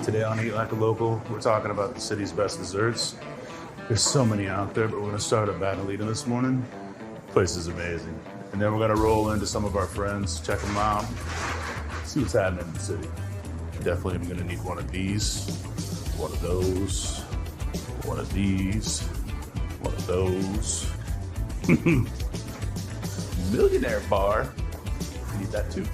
Today on Eat Like a Local, we're talking about the city's best desserts. There's so many out there, but we're gonna start at Vatelina this morning. The place is amazing. And then we're gonna roll into some of our friends, check them out, see what's happening in the city. Definitely I'm gonna need one of these, one of those, one of these, one of those. Millionaire bar, I need that too.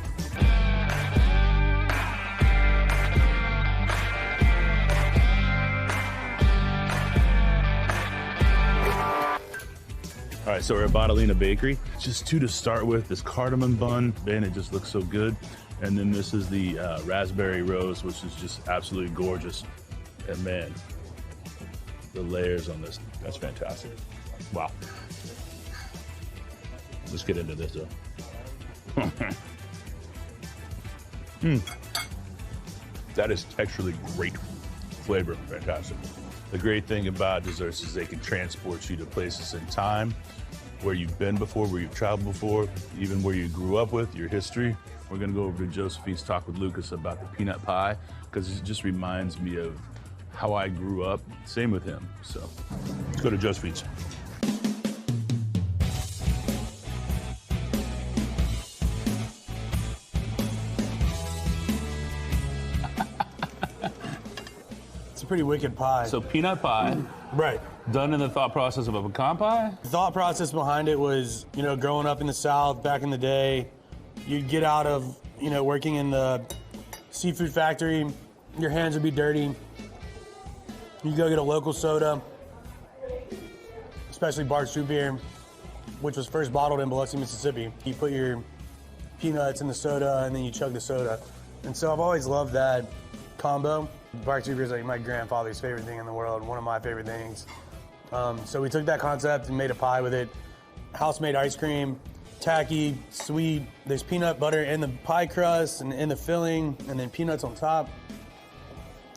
All right, so we're at Bottina Bakery. Just two to start with. This cardamom bun, man, it just looks so good. And then this is the raspberry rose, which is just absolutely gorgeous. And man, the layers on this, that's fantastic. Wow. Let's get into this though. That is texturally great. Flavor, fantastic. The great thing about desserts is they can transport you to places in time, where you've been before, where you've traveled before, even where you grew up with, your history. We're gonna go over to Josephine's Talk with Lucas about the peanut pie, because it just reminds me of how I grew up. Same with him, so let's go to Josephine's. A pretty wicked pie. So peanut pie, right? Done in the thought process of a pecan pie. The thought process behind it was, you know, growing up in the South back in the day, you'd get out of, you know, working in the seafood factory, your hands would be dirty. You go get a local soda, especially Bart's root beer, which was first bottled in Biloxi, Mississippi. You put your peanuts in the soda and then you chug the soda. And so I've always loved that combo. Bart's root beer is like my grandfather's favorite thing in the world, one of my favorite things. So we took that concept and made a pie with it. House-made ice cream, tacky, sweet. There's peanut butter in the pie crust and in the filling, and then peanuts on top.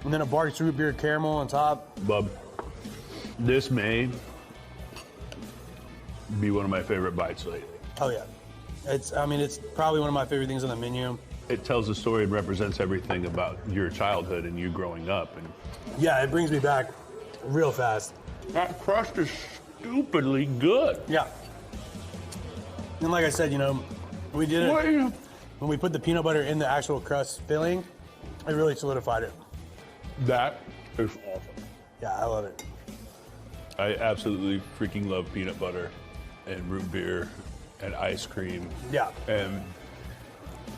And then a Bart's root beer caramel on top. Bub, this may be one of my favorite bites lately. Oh yeah. It's probably one of my favorite things on the menu. It tells a story and represents everything about your childhood and you growing up. And yeah, it brings me back real fast. That crust is stupidly good. Yeah. And like I said, you know, we did it when we put the peanut butter in the actual crust filling, it really solidified it. That is awesome. Yeah, I love it. I absolutely freaking love peanut butter and root beer and ice cream. Yeah. And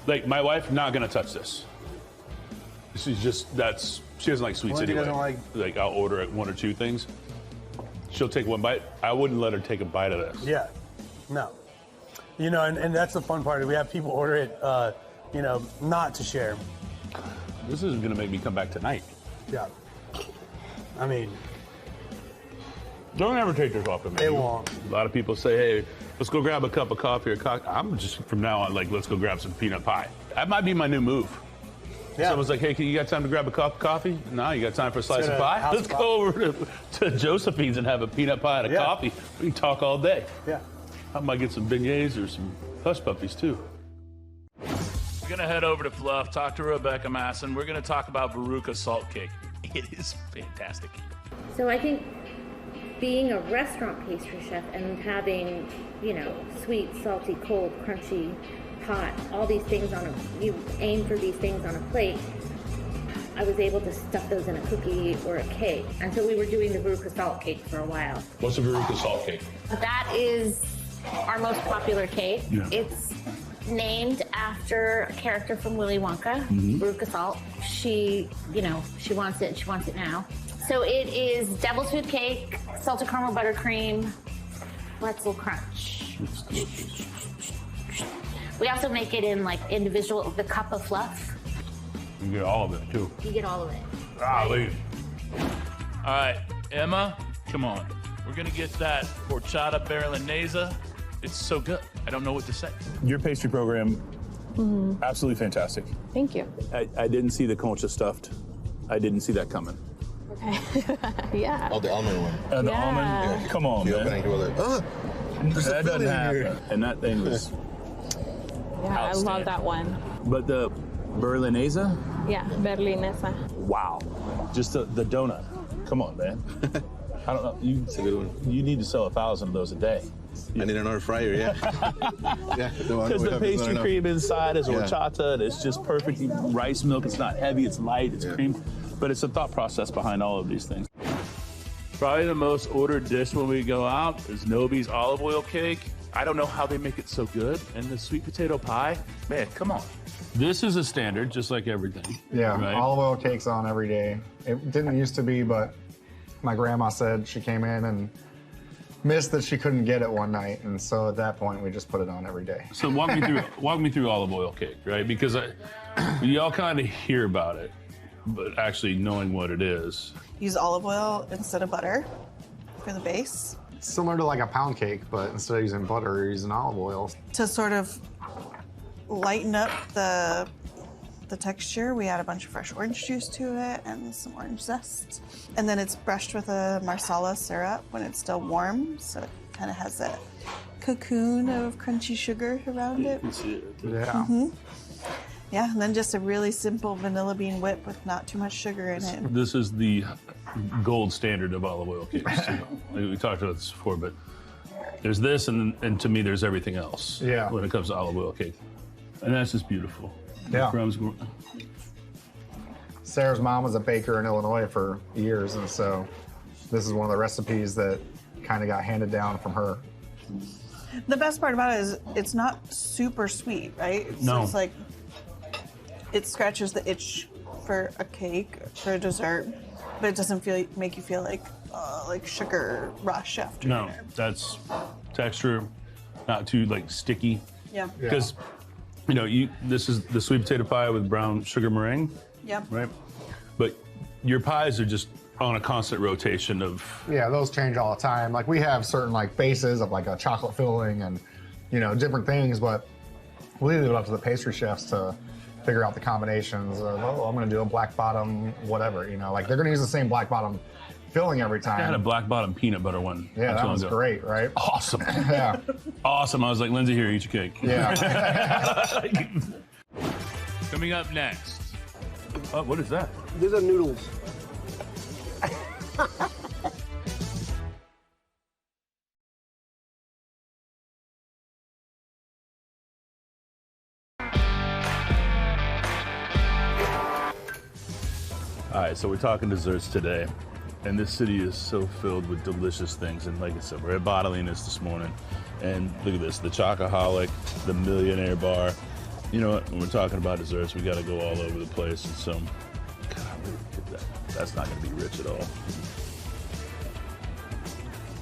like, my wife not gonna touch this. She's just, she doesn't like sweets anyway. Doesn't like I'll order one or two things. She'll take one bite. I wouldn't let her take a bite of this. Yeah, no. You know, and that's the fun part. We have people order it, you know, not to share. This is gonna make me come back tonight. Yeah. I mean, don't ever take this off of me. They won't. A lot of people say, hey, let's go grab a cup of coffee or cocktail. I'm just, from now on, like, let's go grab some peanut pie. That might be my new move. Yeah. Someone's like, hey, you got time to grab a cup of coffee? No, you got time for a slice of pie? Let's go over to Josephine's and have a peanut pie and a coffee. We can talk all day. Yeah. I might get some beignets or some hush puppies, too. We're gonna head over to Fluff, talk to Rebecca Masson. We're gonna talk about Veruca salt cake. It is fantastic. So I think being a restaurant pastry chef and having, you know, sweet, salty, cold, crunchy, hot, all these things you aim for these things on a plate, I was able to stuff those in a cookie or a cake. And so we were doing the Veruca salt cake for a while. What's a Veruca salt cake? That is our most popular cake. Yeah. It's named after a character from Willy Wonka, Veruca Salt. She, you know, she wants it now. So it is devil's food cake, salted caramel buttercream, pretzel crunch. We also make it in like the cup of fluff. You get all of it too. You get all of it. Golly. All right, Emma, come on. We're gonna get that Porcha Barrel. It's so good. I don't know what to say. Your pastry program, absolutely fantastic. Thank you. I didn't see the concha stuffed. I didn't see that coming. Okay. Yeah. Oh, the almond one. And the almond? Yeah. Come on, man. Opening door like, that doesn't happen. And that thing was I love that one. But the Berlinesa? Yeah, Berlinesa. Wow. Just the donut. Come on, man. I don't know. It's a good one. You need to sell 1,000 of those a day. I need another fryer, yeah. Yeah, Because the pastry cream inside is horchata, and it's just perfect rice milk. It's not heavy, it's light, it's cream. But it's a thought process behind all of these things. Probably the most ordered dish when we go out is Nobys olive oil cake. I don't know how they make it so good. And the sweet potato pie, man, come on. This is a standard, just like everything. Yeah, right? olive oil cake's on every day. It didn't used to be, but my grandma said she came in and missed that she couldn't get it one night, and so at that point we just put it on every day. So walk me through olive oil cake, right? Because you all kind of hear about it, but actually knowing what it is. Use olive oil instead of butter for the base. It's similar to like a pound cake, but instead of using butter, you're using olive oil. To sort of lighten up the texture, we add a bunch of fresh orange juice to it and some orange zest. And then it's brushed with a marsala syrup when it's still warm, so it kind of has that cocoon of crunchy sugar around it. Yeah. Yeah, and then just a really simple vanilla bean whip with not too much sugar in it. This is the gold standard of olive oil cakes. We talked about this before, but there's this, and to me, there's everything else. Yeah. When it comes to olive oil cake, and that's just beautiful. Yeah. The crumbs. Sarah's mom was a baker in Illinois for years, and so this is one of the recipes that kind of got handed down from her. The best part about it is it's not super sweet, right? No. It's like, it scratches the itch for a cake, for a dessert, but it doesn't make you feel like sugar rush after. No, dinner. that's texture, not too like sticky. Yeah. Because, you know, this is the sweet potato pie with brown sugar meringue, Yeah. right? But your pies are just on a constant rotation of. Yeah, those change all the time. Like we have certain like bases of like a chocolate filling and, you know, different things, but we leave it up to the pastry chefs to figure out the combinations of, oh, I'm gonna do a black bottom, whatever, you know, like they're gonna use the same black bottom filling every time. I had a black bottom peanut butter one. Yeah, that was great, right? Awesome. Yeah. Awesome. I was like, Lindsay, here, eat your cake. Yeah. Coming up next. Oh, what is that? These are noodles. All right, so we're talking desserts today, and this city is so filled with delicious things. And like I said, we're at Vatelina's this morning, and look at this, the Chocoholic, the Millionaire Bar. You know what, when we're talking about desserts, we gotta go all over the place. And so, God, look at that. That's not gonna be rich at all.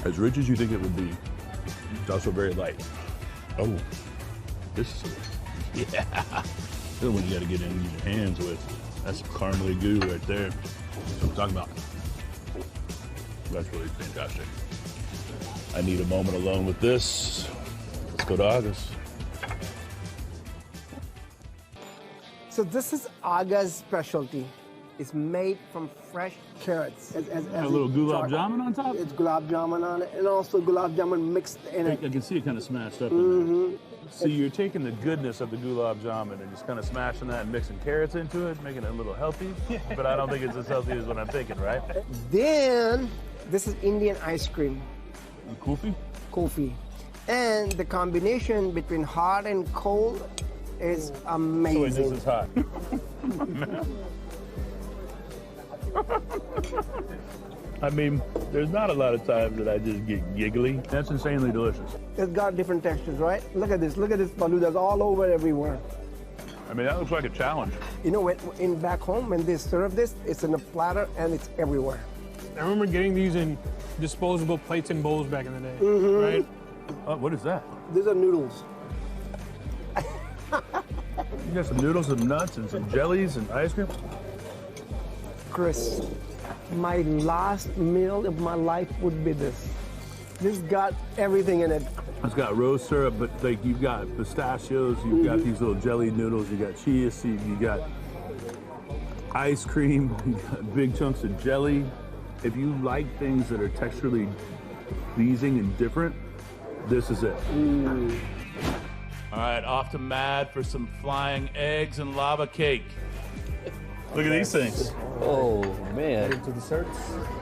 As rich as you think it would be, it's also very light. Oh, this is, yeah. This is what you gotta get in your hands with. That's caramely goo right there. That's what I'm talking about. That's really fantastic. I need a moment alone with this. Let's go to August. So this is Aga's specialty. It's made from fresh carrots. A little gulab jamun on top? It's gulab jamun on it, and also gulab jamun mixed in I it. can see it kind of smashed up in there. So you're taking the goodness of the gulab jamun and just kind of smashing that and mixing carrots into it, making it a little healthy. But I don't think it's as healthy as what I'm thinking, right? Then, this is Indian ice cream, Kulfi? kulfi. And the combination between hot and cold is So amazing. this is hot. I mean, there's not a lot of times that I just get giggly. That's insanely delicious. It's got different textures, right? Look at this faludas all over everywhere. I mean, that looks like a challenge. You know, back home, when they serve this, it's in a platter and it's everywhere. I remember getting these in disposable plates and bowls back in the day, right? Oh, what is that? These are noodles. You got some noodles and nuts and some jellies and ice cream? Chris, my last meal of my life would be this. This got everything in it. It's got rose syrup, but like you've got pistachios, you've got these little jelly noodles, you got chia seed, you got ice cream, you got big chunks of jelly. If you like things that are texturally pleasing and different, this is it. All right, off to Mad for some flying eggs and lava cake. Look at these things. Oh, man. Into desserts.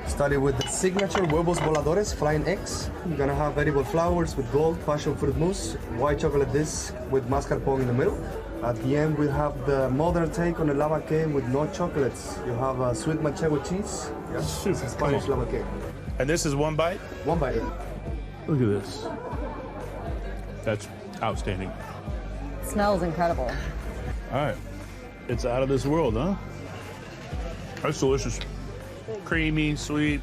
Starting with the signature Wos Boladores flying eggs. You're gonna have edible flowers with gold, passion fruit mousse, white chocolate disc with mascarpone in the middle. At the end, we have the modern take on a lava cake with no chocolates. You have a sweet manchego cheese. Yeah, Super Spanish cool. lava cake. And this is one bite? One bite. Look at this. That's outstanding. Smells incredible. All right. It's out of this world, huh? That's delicious. Creamy, sweet,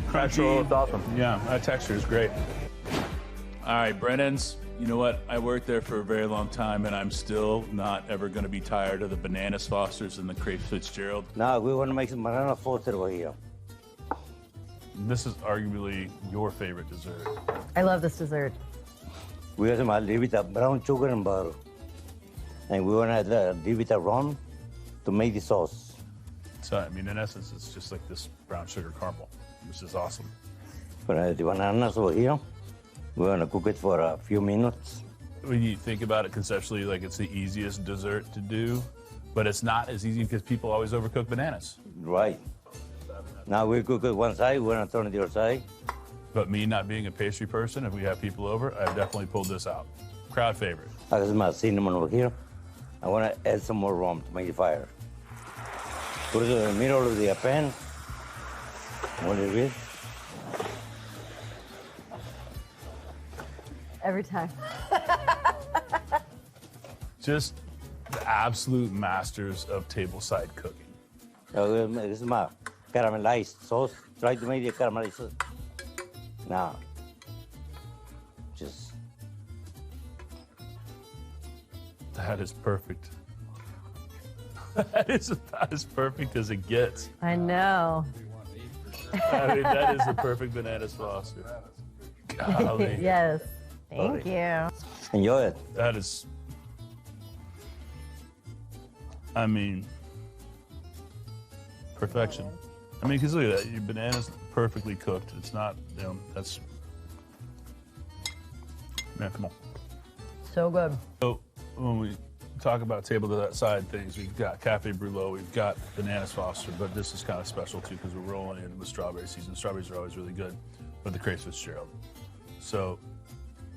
crunchy. It's awesome. Yeah, that texture is great. All right, Brennan's. You know what? I worked there for a very long time, and I'm still not ever going to be tired of the banana Fosters and the crepe Fitzgerald. Now we want to make some banana foster over here. This is arguably your favorite dessert. I love this dessert. We have some leave it brown sugar and butter. And we want to leave it rum to make the sauce. So, I mean, in essence, it's just like this brown sugar caramel, which is awesome. But the bananas over here, we want to cook it for a few minutes. When you think about it conceptually, like it's the easiest dessert to do, but it's not as easy because people always overcook bananas. Right. Now we cook it one side, we're going to turn it the other side. But me not being a pastry person, if we have people over, I've definitely pulled this out. Crowd favorite. I got my cinnamon over here. I want to add some more rum to make the fire. Put it in the middle of the pan. A little bit. Every time. Just the absolute masters of tableside cooking. This is my caramelized sauce. Try to make the caramelized sauce. Now, just. That is perfect. That is about as perfect as it gets. I know. I mean, that is the perfect banana Foster. Golly. Yes. Thank you. Enjoy it. That is, I mean, perfection. I mean, because look at that. Your banana's perfectly cooked. It's not, you know, that's, man, come on. So good. So when we talk about table to that side things, we've got Cafe Brûlot, we've got Bananas Foster, but this is kind of special too because we're rolling in with strawberry season. Strawberries are always really good, but the crepes Fitzgerald. So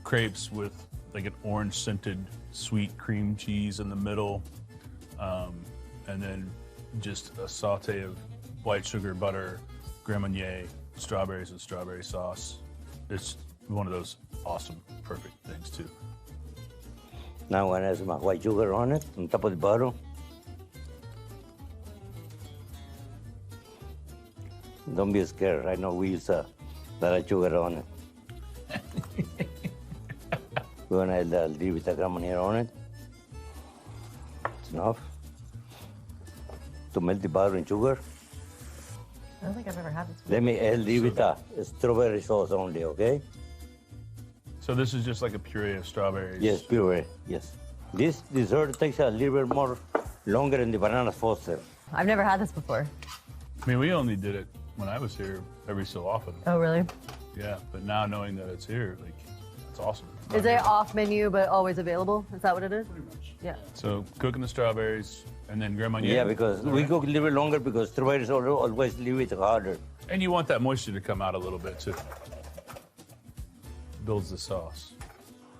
crepes with like an orange scented sweet cream cheese in the middle, and then just a saute of white sugar, butter, Grand Marnier, strawberries and strawberry sauce. It's one of those awesome, perfect things too. Now I'm going to add some white sugar on it, on top of the butter. Don't be scared. I know we use a lot of sugar on it. We're going to add a little bit of Grand Marnier on it. It's enough to melt the butter and sugar. I don't think I've ever had this before. Let me add a little bit of strawberry sauce only, okay? So this is just like a puree of strawberries? Yes, puree, yes. This dessert takes a little bit more longer than the banana Foster. I've never had this before. I mean, we only did it when I was here every so often. Oh, really? Yeah, but now knowing that it's here, like, it's awesome. Is it off menu but always available? Is that what it is? Pretty much. Yeah. So cooking the strawberries and then Grand Marnier. Yeah, because we cook a little bit longer because strawberries are always a little bit harder. And you want that moisture to come out a little bit too. Builds the sauce.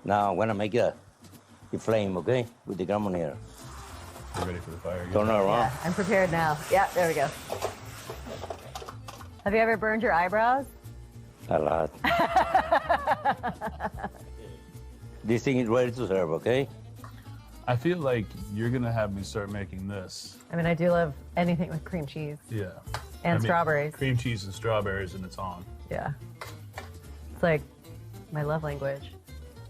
Now I'm gonna make the flame, okay, with the Grand Marnier. You ready for the fire again? Turn it around. Yeah, I'm prepared now. Yeah, there we go. Have you ever burned your eyebrows? A lot. This thing is ready to serve, okay? I feel like you're gonna have me start making this. I mean, I do love anything with cream cheese. Yeah. And strawberries. Cream cheese and strawberries, and it's on. Yeah. It's like my love language.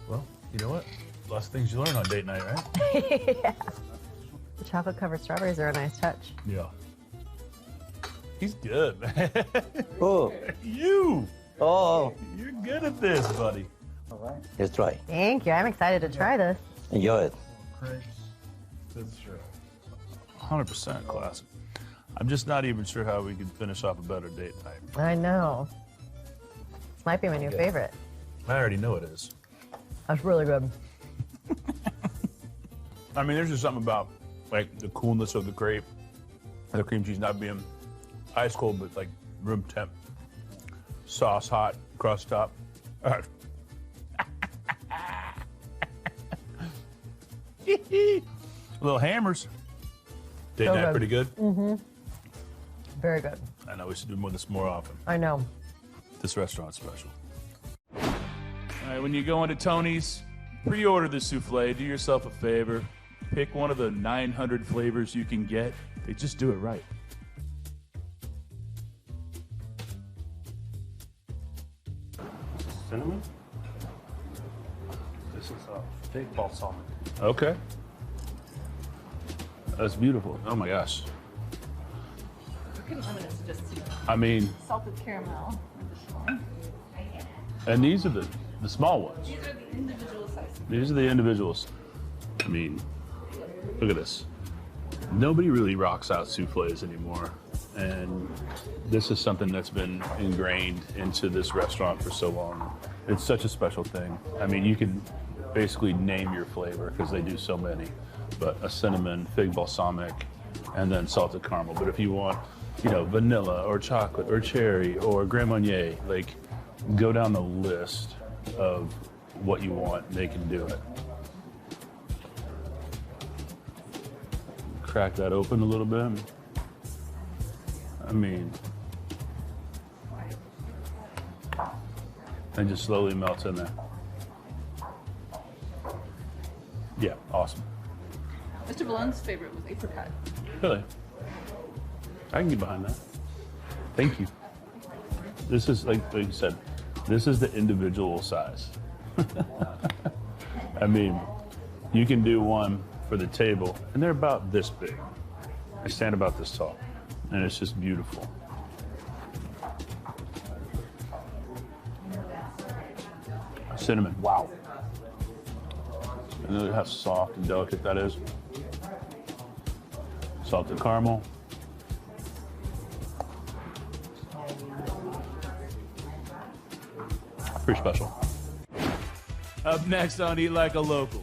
Well, you know what? Lots of things you learn on date night, right? Yeah. The chocolate-covered strawberries are a nice touch. Yeah. He's good, man. Oh. You. Oh. You're good at this, buddy. All right. Let's try. Thank you. I'm excited to try this. Enjoy it. Crepes. That's true. 100% classic. I'm just not even sure how we could finish off a better date night. I know. This might be my new favorite. I already know it is. That's really good. I mean, there's just something about like the coolness of the crepe the cream cheese not being ice cold, but like room temp. Sauce hot, crust top. Little hammers. Did that pretty good? Mm-hmm. Very good. I know we should do this more often. I know. This restaurant's special. All right, when you go into Tony's, pre-order the souffle. Do yourself a favor. Pick one of the 900 flavors you can get. They just do it right. Cinnamon? This is fake balsamic. Okay. That's beautiful. Oh my gosh. You can limit it to just I mean, salted caramel. and these are the small ones. These are the individual sizes. These are the individuals. I mean, look at this. Nobody really rocks out souffles anymore. And this is something that's been ingrained into this restaurant for so long. It's such a special thing. I mean, you can basically name your flavor because they do so many. But a cinnamon, fig balsamic, and then salted caramel. But if you want, you know, vanilla or chocolate or cherry or Grand Marnier, like, go down the list of what you want, and they can do it. Crack that open a little bit. I mean, and just slowly melts in there. Yeah, awesome. Mr. Ballone's favorite was apricot. Really? I can get behind that. Thank you. This is, like you said, this is the individual size. I mean, you can do one for the table, and they're about this big. They stand about this tall, and it's just beautiful. Cinnamon, wow. And look how soft and delicate that is. Salted caramel. Pretty special. Up next on Eat Like a Local.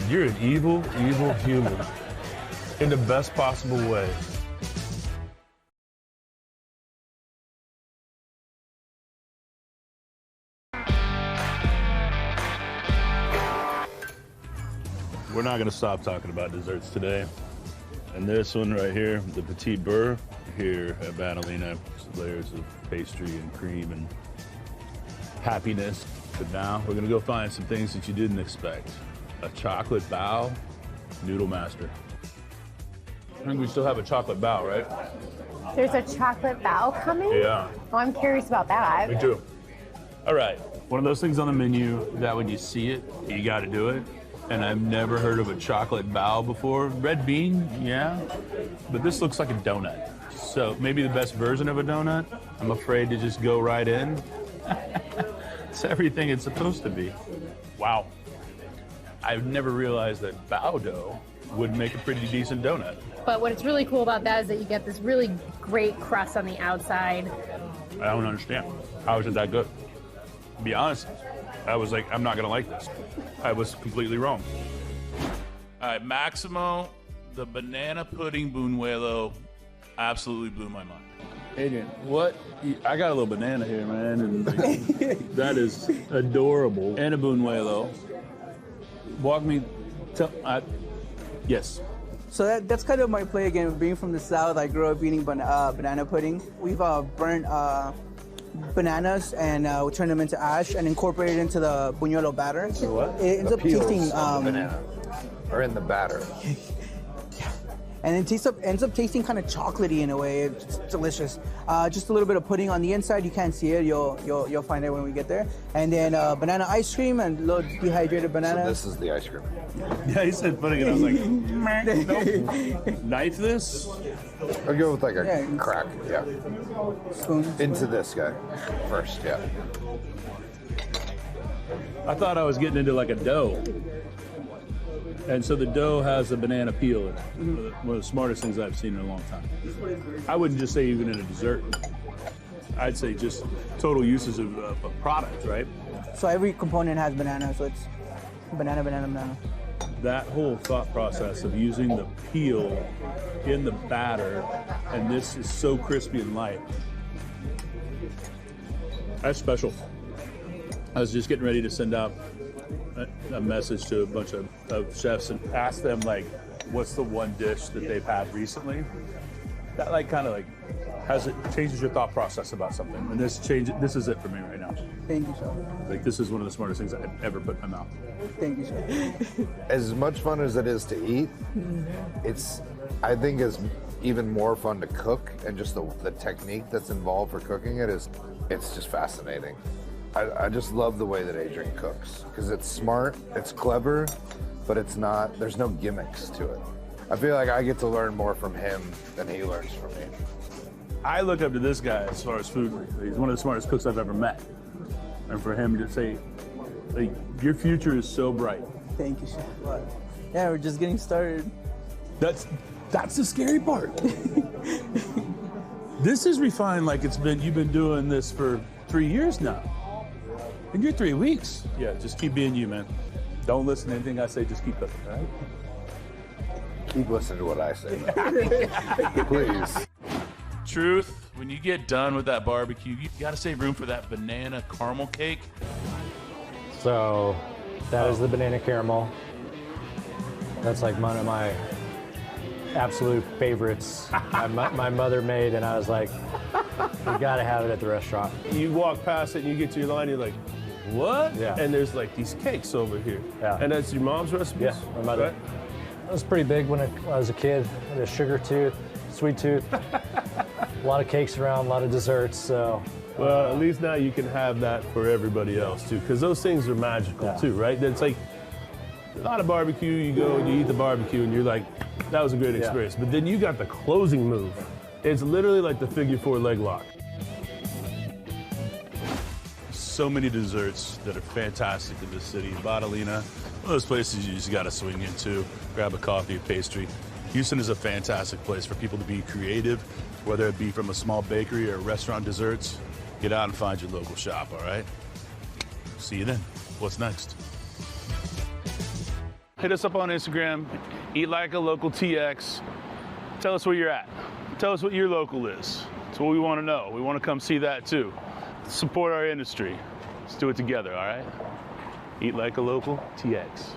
You're an evil, evil human in the best possible way. We're not going to stop talking about desserts today. And this one right here, the Petit Beurre, here at Vatelina, layers of pastry and cream and happiness. But now we're going to go find some things that you didn't expect. A chocolate bao noodle master. I think we still have a chocolate bao, right? There's a chocolate bao coming? Yeah. Oh, I'm curious about that. Me too. All right. One of those things on the menu that when you see it, you got to do it. And I've never heard of a chocolate bao before. Red bean, yeah. But this looks like a donut. So maybe the best version of a donut. I'm afraid to just go right in. It's everything it's supposed to be. Wow. I've never realized that bao dough would make a pretty decent donut. But what's really cool about that is that you get this really great crust on the outside. I don't understand. How is it that good? To be honest, I was like, I'm not gonna like this. I was completely wrong. All right, Maximo, the banana pudding buñuelo absolutely blew my mind. Adrian, what? I got a little banana here, man, and like, that is adorable. And a buñuelo. Walk me, yes. So that's kind of my play again. Being from the South, I grew up eating banana pudding. We've burnt bananas and we turned them into ash and incorporated it into the buñuelo batter. So what? It ends The up peels tasting of the banana are in the batter. and it ends up tasting kind of chocolatey in a way. It's delicious. Just a little bit of pudding on the inside. You can't see it. You'll find it when we get there. And then banana ice cream and a little dehydrated banana. So this is the ice cream. Yeah, he said pudding, and I was like, nope. Knife this? I'll go with like a crack, yeah. Spoon. Into this guy first, yeah. I thought I was getting into like a dough. And so the dough has a banana peel in it. One of the smartest things I've seen in a long time. I wouldn't just say even in a dessert. I'd say just total uses of a product, right? So every component has banana, so it's banana. that whole thought process of using the peel in the batter, and this is so crispy and light. That's special. I was just getting ready to send out a message to a bunch of chefs and ask them, like, what's the one dish that they've had recently that, like, kind of like changes your thought process about something. And this is it for me right now. Thank you, sir. Like, this is one of the smartest things I've ever put in my mouth. Thank you, sir. As much fun as it is to eat, I think it's even more fun to cook, and just the technique that's involved for cooking it's just fascinating. I just love the way that Adrian cooks, because it's smart, it's clever, but there's no gimmicks to it. I feel like I get to learn more from him than he learns from me. I look up to this guy as far as food. He's one of the smartest cooks I've ever met. And for him to say, like, your future is so bright. Thank you, chef. Yeah, we're just getting started. That's the scary part. This is refined like you've been doing this for 3 years now. And you're 3 weeks. Yeah, just keep being you, man. Don't listen to anything I say, just keep cooking, all right? Keep listening to what I say, please. Truth, when you get done with that barbecue, you gotta save room for that banana caramel cake. So that is the banana caramel. That's like one of my absolute favorites. My mother made, and I was like, we gotta have it at the restaurant. You walk past it and you get to your line, you're like, what? Yeah. And there's like these cakes over here. Yeah. And that's your mom's recipes? Yeah, my mother. Right? I was pretty big when I was a kid. I had a sugar tooth, sweet tooth. A lot of cakes around, a lot of desserts, so. Well, at least now you can have that for everybody else too, because those things are magical too, right? It's like a lot of barbecue, you go and you eat the barbecue and you're like, that was a great experience. But then you got the closing move. It's literally like the figure 4 leg lock. So many desserts that are fantastic in this city. Vatelina, one of those places you just gotta swing into, grab a coffee, a pastry. Houston is a fantastic place for people to be creative, whether it be from a small bakery or restaurant desserts. Get out and find your local shop, all right? See you then. What's next? Hit us up on Instagram, Eat Like a Local TX. Tell us where you're at. Tell us what your local is. That's what we want to know. We want to come see that too. Support our industry. Let's do it together, all right? Eat Like a Local TX.